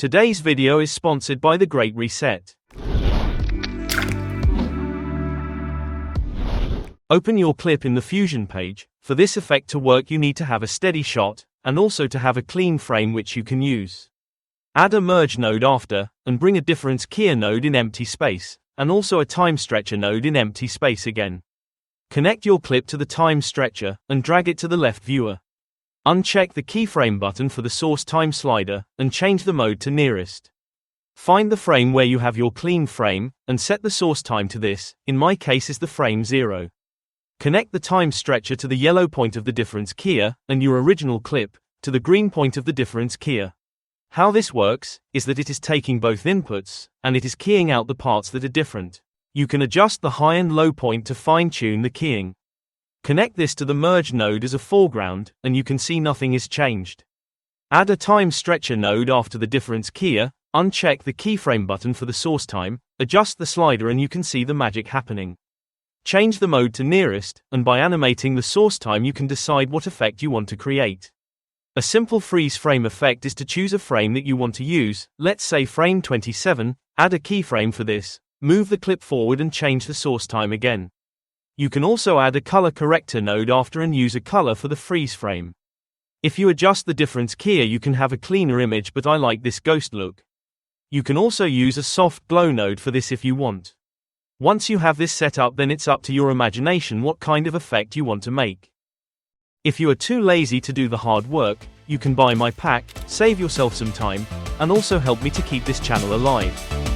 Today's video is sponsored by The Great Reset. Open your clip in the Fusion page. For this effect to work, you need to have a steady shot, and also to have a clean frame which you can use. Add a merge node after, and bring a difference keyer node in empty space, and also a time stretcher node in empty space again. Connect your clip to the time stretcher, and drag it to the left viewer. Uncheck the keyframe button for the source time slider, and change the mode to nearest. Find the frame where you have your clean frame, and set the source time to this, in my case is the frame 0. Connect the time stretcher to the yellow point of the difference keyer, and your original clip, to the green point of the difference keyer. How this works, is that it is taking both inputs, and it is keying out the parts that are different. You can adjust the high and low point to fine-tune the keying. Connect this to the merge node as a foreground, and you can see nothing is changed. Add a time stretcher node after the difference keyer, uncheck the keyframe button for the source time, adjust the slider and you can see the magic happening. Change the mode to nearest, and by animating the source time you can decide what effect you want to create. A simple freeze frame effect is to choose a frame that you want to use, let's say frame 27, add a keyframe for this, move the clip forward and change the source time again. You can also add a color corrector node after and use a color for the freeze frame. If you adjust the difference keyer you can have a cleaner image, but I like this ghost look. You can also use a soft glow node for this if you want. Once you have this set up, then it's up to your imagination what kind of effect you want to make. If you are too lazy to do the hard work, you can buy my pack, save yourself some time, and also help me to keep this channel alive.